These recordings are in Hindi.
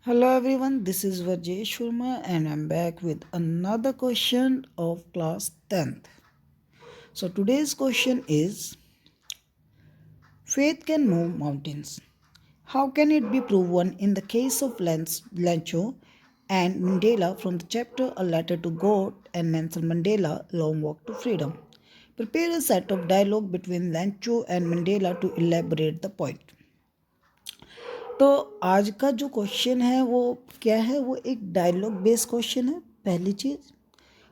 Hello everyone, this is Vajesh Sharma and I'm back with another question of class 10th. So today's question is, faith can move mountains. How can it be proven in the case of Lancho and Mandela from the chapter A Letter to God and Nelson Mandela Long Walk to Freedom? Prepare a set of dialogue between Lancho and Mandela to elaborate the point. तो आज का जो क्वेश्चन है वो क्या है, वो एक डायलॉग बेस्ड क्वेश्चन है पहली चीज़।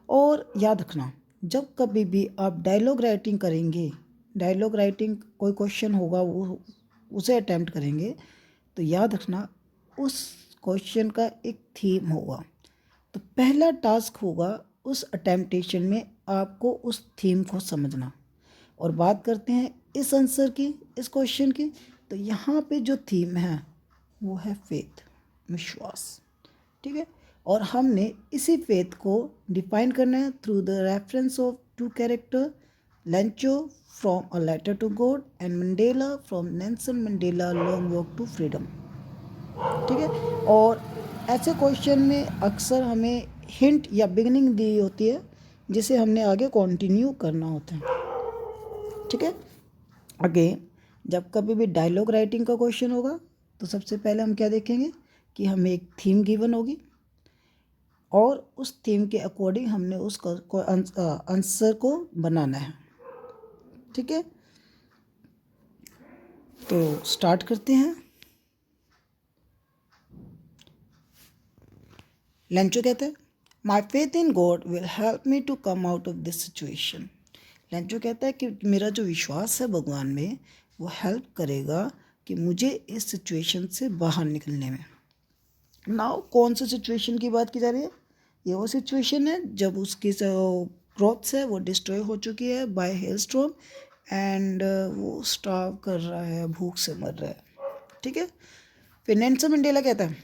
और याद रखना, जब कभी भी आप डायलॉग राइटिंग करेंगे, डायलॉग राइटिंग कोई क्वेश्चन होगा वो उसे अटेम्प्ट करेंगे, तो याद रखना उस क्वेश्चन का एक थीम होगा। तो पहला टास्क होगा उस अटेम्प्टेशन में आपको उस थीम को समझना। और बात करते हैं इस आंसर की, इस क्वेश्चन की, तो यहाँ पे जो थीम है वो है फेथ, विश्वास। ठीक है, और हमने इसी फेथ को डिफाइन करना है through the reference of two character, Lencho from a letter to God and Mandela from Nelson Mandela long walk to freedom. ठीक है, और ऐसे क्वेश्चन में अक्सर हमें हिंट या बिगनिंग दी होती है जिसे हमने आगे कंटिन्यू करना होता है। ठीक है, अगेन जब कभी भी डायलॉग राइटिंग का क्वेश्चन होगा तो सबसे पहले हम क्या देखेंगे कि हमें एक थीम गिवन होगी और उस थीम के अकॉर्डिंग हमने उस आंसर को बनाना है। ठीक है, तो स्टार्ट करते हैं। लेंचो कहता है, my faith in God will help me to come out of this situation. Lencho कहता है कि मेरा जो विश्वास है भगवान में वो हेल्प करेगा कि मुझे इस सिचुएशन से बाहर निकलने में। नाउ कौन सी सिचुएशन की बात की जा रही है? ये वो सिचुएशन है जब उसकी जो क्रॉप्स है वो डिस्ट्रॉय हो चुकी है बाय हेलस्टॉर्म एंड वो स्टार्व कर रहा है, भूख से मर रहा है। ठीक है, फिर नेल्सन मंडेला कहता है,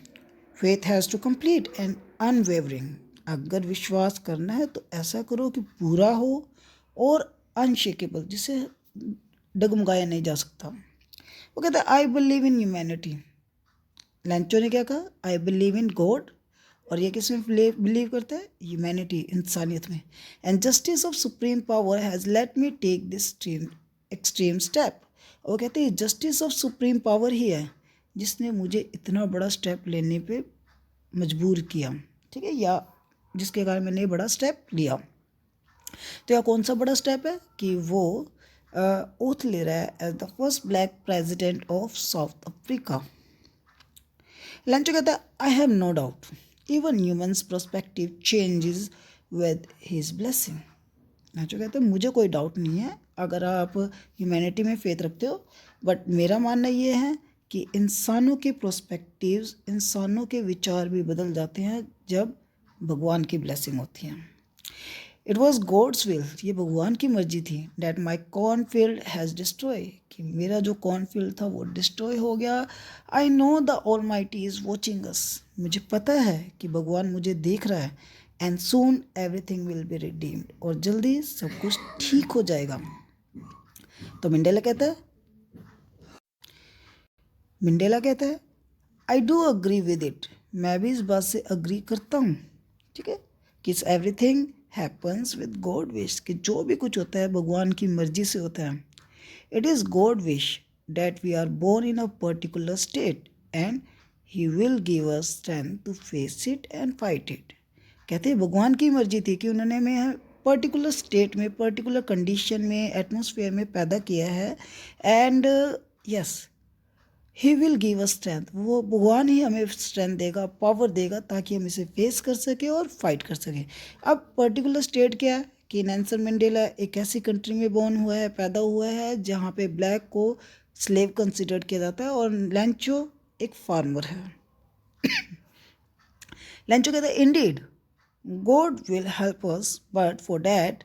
faith has to complete and unwavering. अगर विश्वास करना है तो ऐसा करो कि पूरा हो और अनशेकेबल, जिसे डगमगाया नहीं जा सकता। वो कहता है, I believe in humanity. Lencho ने क्या कहा? I believe in God. और ये किस में बिलीव करता है? ह्यूमैनिटी, इंसानियत में। And justice of supreme power has let me take this extreme step. और कहते हैं जस्टिस ऑफ सुप्रीम पावर ही है जिसने मुझे इतना बड़ा स्टेप लेने पे मजबूर किया। ठीक है, या जिसके कारण मैंने बड़ा स्टेप लिया। तो यह कौन सा बड़ा स्टेप है कि वो ओथ ले रहा है as the first black president of South Africa. Lencho कहता है, I have no doubt even humans perspective changes with his blessing. Lencho कहता है, मुझे कोई डाउट नहीं है अगर आप ह्यूमैनिटी में फेथ रखते हो, बट मेरा मानना ये है कि इंसानों के पर्सपेक्टिव्स, इंसानों के विचार भी बदल जाते हैं जब भगवान की ब्लेसिंग होती है। इट वॉज गॉड्स विल, ये भगवान की मर्जी थी, that my cornfield has destroy, कि मेरा जो कॉर्नफील्ड था वो डिस्ट्रॉय हो गया। I know the all mighty is watching us, मुझे पता है कि भगवान मुझे देख रहा है। And soon everything will be redeemed, और जल्दी सब कुछ ठीक हो जाएगा। तो मंडेला कहता है I do agree with it, मैं भी इस बात से अग्री करता हूँ। ठीक है, कि everything happens with God wish, कि जो भी कुछ होता है भगवान की मर्जी से होता है। It is God wish that we are born in a particular state and he will give us strength to face it and fight it. कहते हैं भगवान की मर्जी थी कि उन्होंने हमें पर्टिकुलर स्टेट में, पर्टिकुलर कंडीशन में, एटमॉस्फेयर में पैदा किया है। And yes, he will give us strength, वो भगवान ही हमें स्ट्रेंथ देगा, पावर देगा, ताकि हम इसे फेस कर सकें और फाइट कर सकें। अब पर्टिकुलर स्टेट क्या है कि नेल्सन मंडेला एक ऐसी कंट्री में बॉर्न हुआ है, पैदा हुआ है जहाँ पे ब्लैक को स्लेव कंसिडर किया जाता है, और लेंचो एक फार्मर है। लेंचो कहता है, indeed God will help us, but for that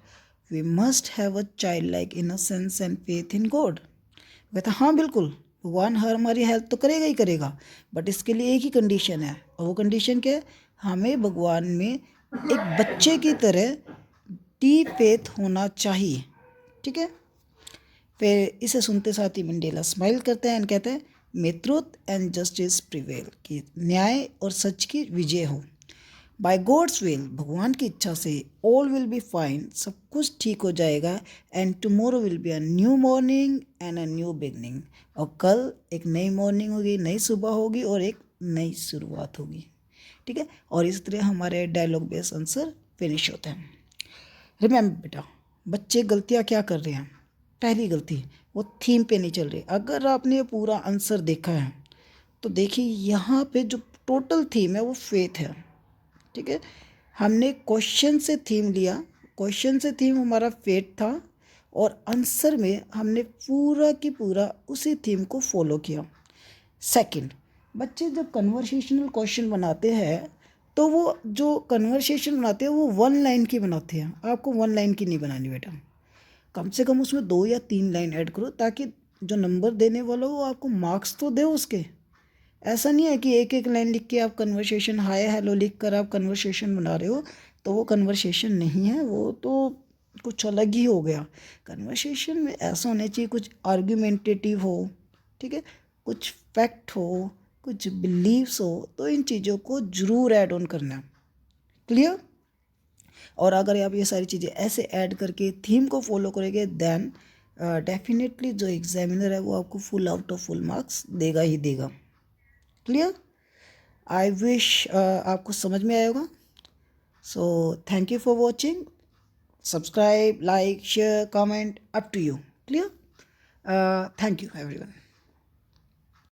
we must have a child like innocence and faith in God. कहता हाँ बिल्कुल, भगवान हर हमारी हेल्प तो करेगा ही करेगा, बट इसके लिए एक ही कंडीशन है, और वो कंडीशन क्या है? हमें भगवान में एक बच्चे की तरह डीप फेथ होना चाहिए। ठीक है, फिर इसे सुनते साथ ही मंडेला स्माइल करता है एंड कहता है, मे ट्रूथ एंड जस्टिस प्रिवेल, कि न्याय और सच की विजय हो। बाय गॉड्स विल, भगवान की इच्छा से, ऑल विल बी फाइन, सब कुछ ठीक हो जाएगा। And tomorrow will be a new morning and a new beginning, और कल एक नई मॉर्निंग होगी, नई सुबह होगी और एक नई शुरुआत होगी। ठीक है, और इस तरह हमारे डायलॉग बेस्ड आंसर फिनिश होते हैं। रिमेंबर बेटा, बच्चे गलतियाँ क्या कर रहे हैं? पहली गलती, वो थीम पे नहीं चल रही। अगर आपने ये पूरा आंसर देखा है तो देखिए यहाँ पे जो टोटल थीम है वो फेथ है। ठीक है, हमने क्वेश्चन से थीम लिया, क्वेश्चन से थीम हमारा फेथ था, और आंसर में हमने पूरा की पूरा उसी थीम को फॉलो किया। सेकंड, बच्चे जब कन्वर्सेशनल क्वेश्चन बनाते हैं तो वो जो कन्वर्सेशन बनाते हैं वो 1 लाइन की बनाते हैं। आपको 1 लाइन की नहीं बनानी बेटा, कम से कम उसमें 2 या 3 लाइन ऐड करो, ताकि जो नंबर देने वाला हो वो आपको मार्क्स तो दे उसके। ऐसा नहीं है कि एक एक लाइन लिख के आप कन्वर्सेशन हाय हेलो लिख कर आप कन्वर्सेशन बना रहे हो, तो वो कन्वर्सेशन नहीं है, वो तो कुछ अलग ही हो गया। कन्वर्सेशन में ऐसा होना चाहिए कुछ आर्ग्यूमेंटेटिव हो, ठीक है, कुछ फैक्ट हो, कुछ बिलीव्स हो, तो इन चीज़ों को ज़रूर ऐड ऑन करना। क्लियर? और अगर आप ये सारी चीज़ें ऐसे ऐड करके थीम को फॉलो करेंगे देन डेफिनेटली जो एग्जामिनर है वो आपको full out of full marks देगा ही देगा। क्लियर? आई विश आपको समझ में आया होगा। So thank you for watching. Subscribe, like, share, comment, up to you. Clear? Thank you everyone.